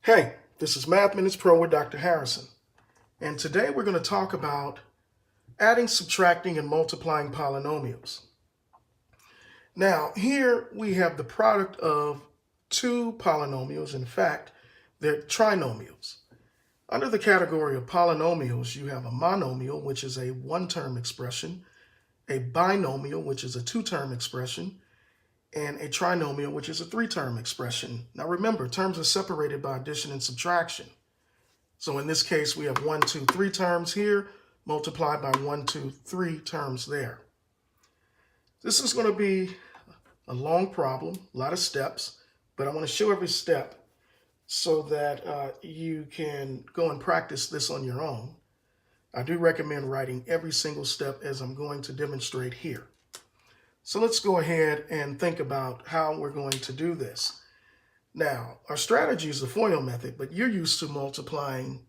Hey, this is Math Minutes Pro with Dr. Harrison, and today we're going to talk about adding, subtracting, and multiplying polynomials. Now, here we have the product of two polynomials. In fact, they're trinomials. Under the category of polynomials, you have a monomial, which is a one-term expression, a binomial, which is a two-term expression, and a trinomial, which is a three-term expression. Now remember, terms are separated by addition and subtraction. So in this case, we have 1, 2, 3 terms here, multiplied by 1, 2, 3 terms there. This is going to be a long problem, a lot of steps, but I want to show every step so that you can go and practice this on your own. I do recommend writing every single step as I'm going to demonstrate here. So let's go ahead and think about how we're going to do this. Now, our strategy is the FOIL method, but you're used to multiplying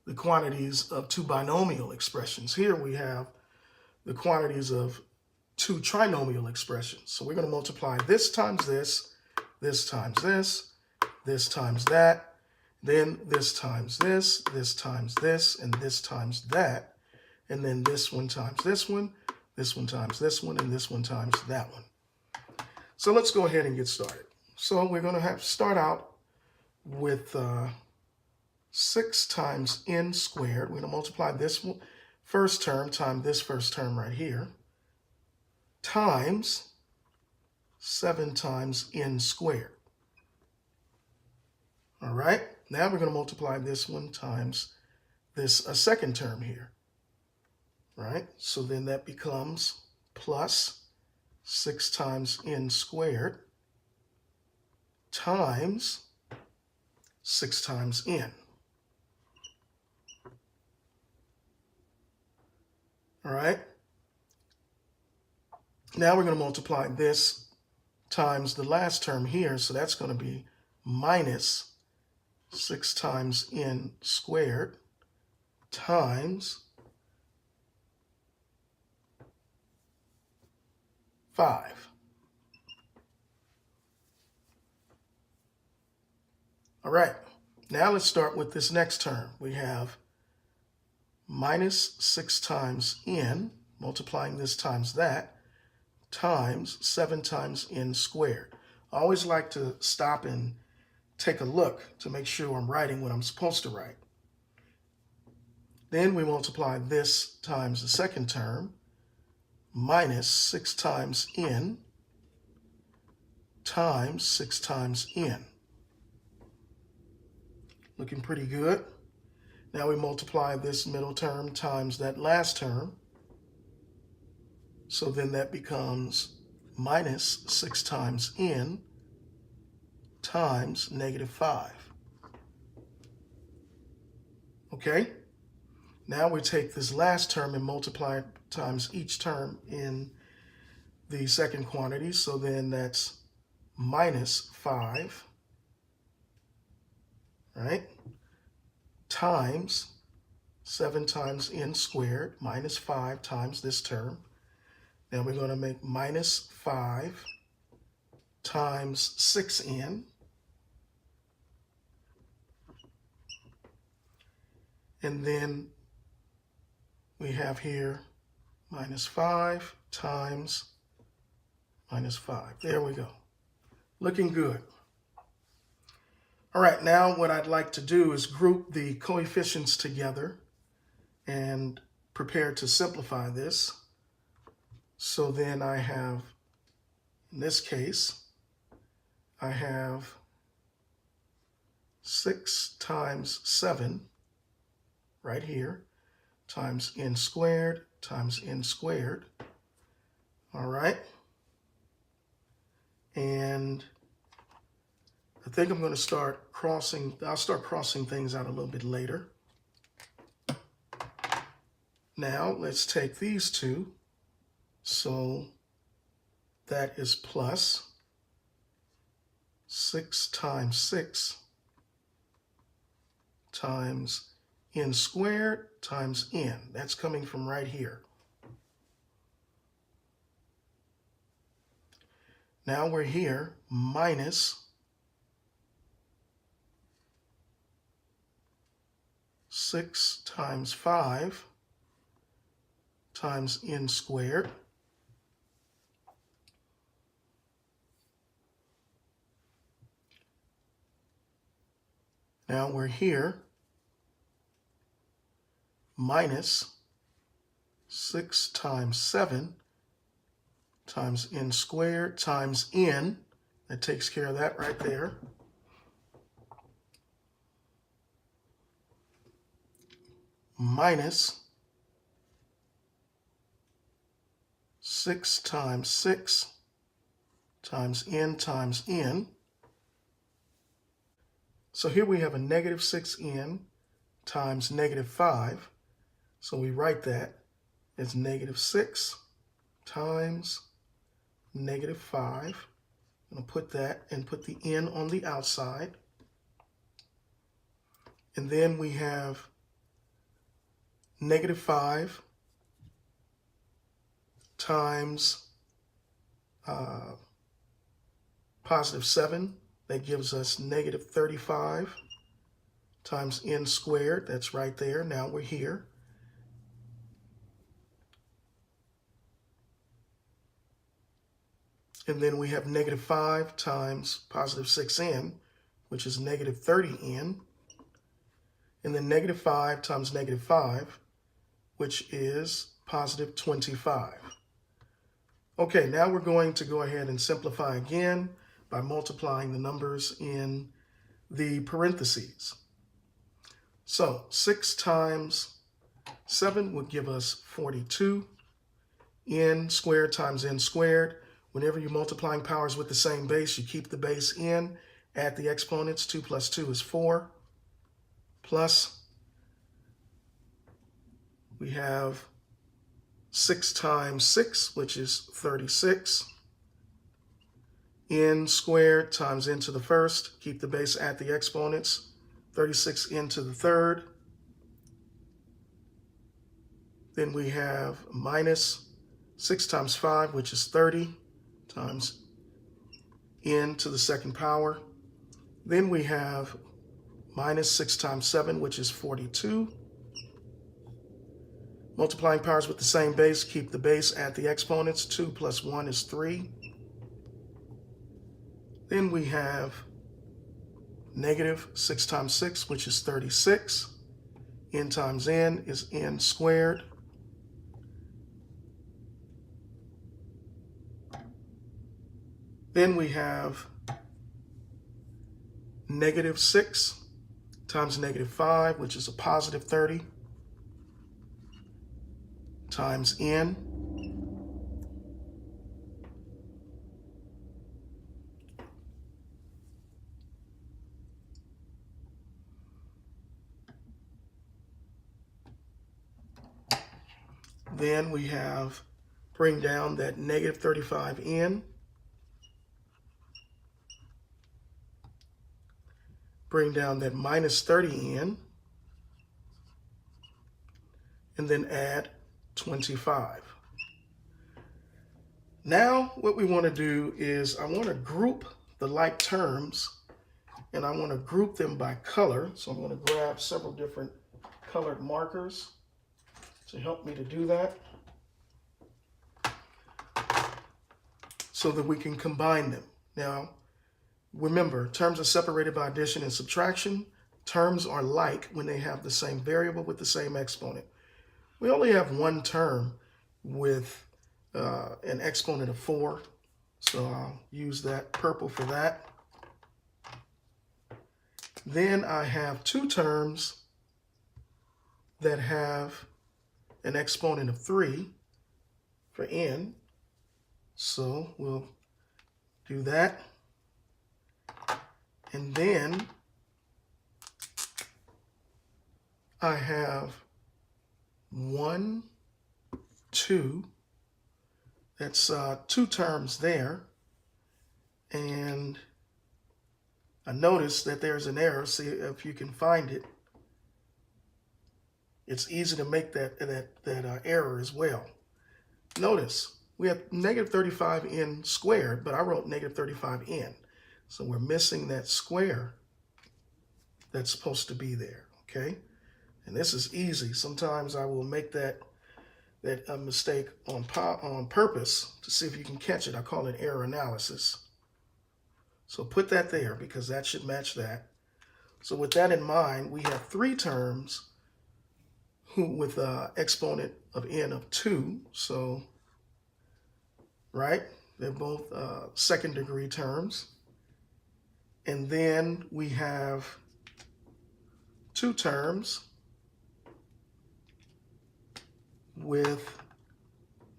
the quantities of two binomial expressions. Here we have the quantities of two trinomial expressions. So we're going to multiply this times this, this times this, this times that, then this times this times this, and this times that, and then this one times this one times this one, and this one times that one. So let's go ahead and get started. So we're going to start out with 6 times n squared. We're going to multiply this first term times this first term right here times 7 times n squared. All right, now we're going to multiply this one times this second term here. Right, so then that becomes plus 6 times n squared times 6 times n. All right, now we're going to multiply this times the last term here, so that's going to be minus 6 times n squared times 5. All right, now let's start with this next term. We have minus 6 times n, multiplying this times that, times 7 times n squared. I always like to stop and take a look to make sure I'm writing what I'm supposed to write. Then we multiply this times the second term, minus 6 times n times 6 times n. Looking pretty good. Now we multiply this middle term times that last term. So then that becomes minus 6 times n times negative 5. Okay? Now we take this last term and multiply it times each term in the second quantity. So then that's minus 5, right, times 7 times n squared minus 5 times this term. Then we're going to make minus 5 times 6n. And then we have here minus 5 times minus 5. There we go. Looking good. All right, now what I'd like to do is group the coefficients together and prepare to simplify this. So then I have, in this case, I have 6 times 7 right here times n squared times n squared. All right. And I think I'm going to start crossing, I'll start crossing things out a little bit later. Now let's take these two. So that is plus 6 times 6 times n squared times n. That's coming from right here. Now we're here minus 6 times 5 times n squared. Now we're here, minus 6 times 7 times n squared times n. That takes care of that right there. Minus 6 times 6 times n. So here we have a negative 6n times negative 5. So we write that as negative 6 times negative 5. I'm going to put that and put the n on the outside. And then we have negative 5 times positive 7. That gives us negative 35 times n squared. That's right there. Now we're here. And then we have negative 5 times positive 6n, which is negative 30n. And then negative 5 times negative 5, which is positive 25. Okay, now we're going to go ahead and simplify again by multiplying the numbers in the parentheses. So 6 times 7 would give us 42. N squared times n squared. Whenever you're multiplying powers with the same base, you keep the base in, add the exponents. 2 plus 2 is 4. Plus, we have 6 times 6, which is 36. N squared times n to the first. Keep the base at the exponents. 36n to the third. Then we have minus 6 times 5, which is 30, times n to the second power. Then we have minus 6 times 7, which is 42. Multiplying powers with the same base, keep the base at the exponents. 2 plus 1 is 3. Then we have negative 6 times 6, which is 36. N times n is n squared. Then we have negative 6 times negative 5, which is a positive 30, times n. Then we have, bring down that negative 35n. Bring down that minus 30n. And then add 25. Now what we want to do is I want to group the like terms, and I want to group them by color. So I'm going to grab several different colored markers to help me to do that, so that we can combine them. Now, remember, terms are separated by addition and subtraction. Terms are like when they have the same variable with the same exponent. We only have one term with an exponent of 4, so I'll use that purple for that. Then I have two terms that have an exponent of 3 for n, so we'll do that. And then I have 1, 2, that's two terms there. And I noticed that there's an error. See if you can find it. It's easy to make that error as well. Notice we have negative 35n squared, but I wrote negative 35n. So we're missing that square that's supposed to be there, okay? And this is easy. Sometimes I will make that mistake on purpose to see if you can catch it. I call it error analysis. So put that there because that should match that. So with that in mind, we have three terms with exponent of n of 2. So, right, they're both second degree terms. And then we have two terms with,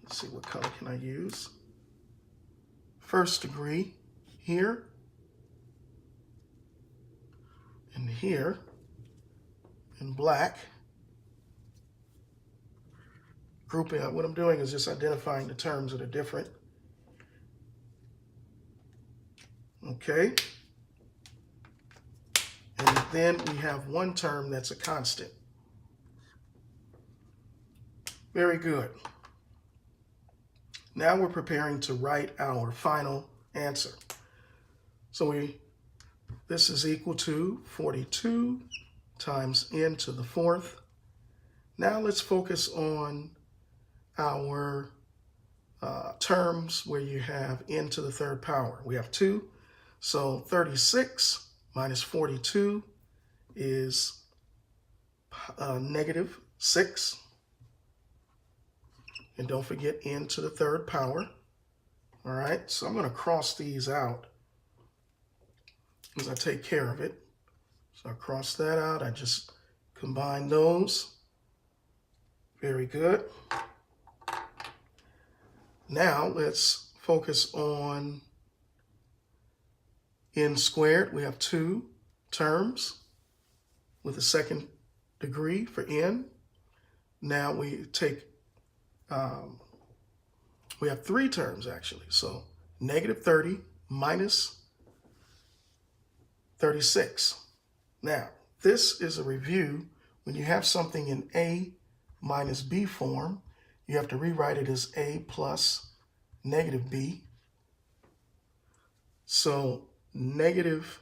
let's see, what color can I use? First degree here and here in black. Grouping, what I'm doing is just identifying the terms that are different. Okay. And then we have one term that's a constant. Very good. Now we're preparing to write our final answer. So this is equal to 42 times n to the 4th. Now let's focus on our terms where you have n to the 3rd power. We have 2. So 36 minus 42 is negative 6. And don't forget n to the 3rd power. All right, so I'm going to cross these out as I take care of it. So I cross that out. I just combine those. Very good. Now let's focus on n squared. We have 2 terms with a second degree for n. Now we take, we have 3 terms actually. So negative 30 minus 36. Now, this is a review. When you have something in A minus B form, you have to rewrite it as A plus negative B. So negative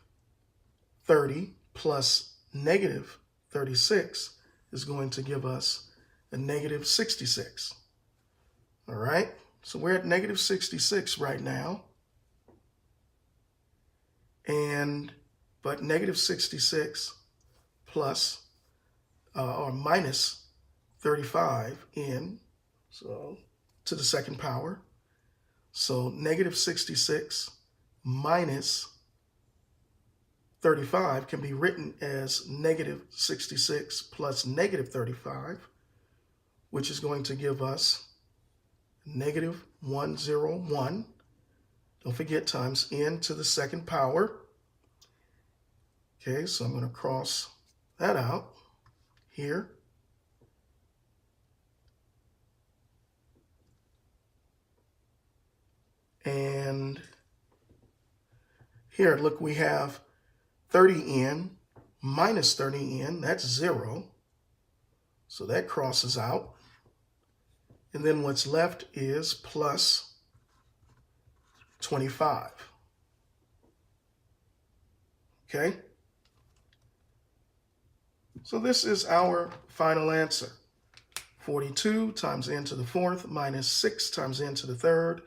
30 plus negative 36 is going to give us a negative 66. All right, so we're at negative 66 right now. But negative 66 plus or minus 35n, so to the 2nd power. So negative 66 minus 35 can be written as negative 66 plus negative 35, which is going to give us negative 101. Don't forget times n to the 2nd power. Okay, so I'm going to cross that out here. And here, look, we have 30n minus 30n, that's 0. So that crosses out. And then what's left is plus 25. Okay? So this is our final answer. 42 times n to the 4th minus 6 times n to the 3rd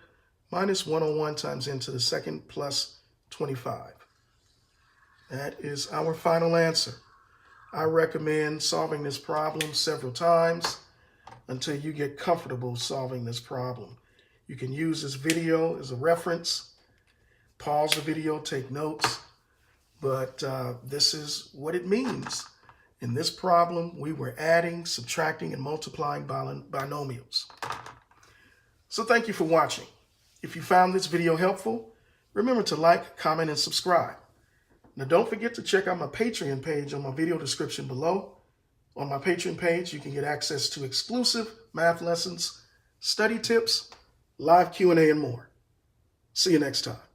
minus 101 times n to the 2nd plus 25. That is our final answer. I recommend solving this problem several times until you get comfortable solving this problem. You can use this video as a reference, pause the video, take notes, but this is what it means. In this problem, we were adding, subtracting, and multiplying binomials. So thank you for watching. If you found this video helpful, remember to like, comment, and subscribe. Now don't forget to check out my Patreon page on my video description below. On my Patreon page, you can get access to exclusive math lessons, study tips, live Q&A, and more. See you next time.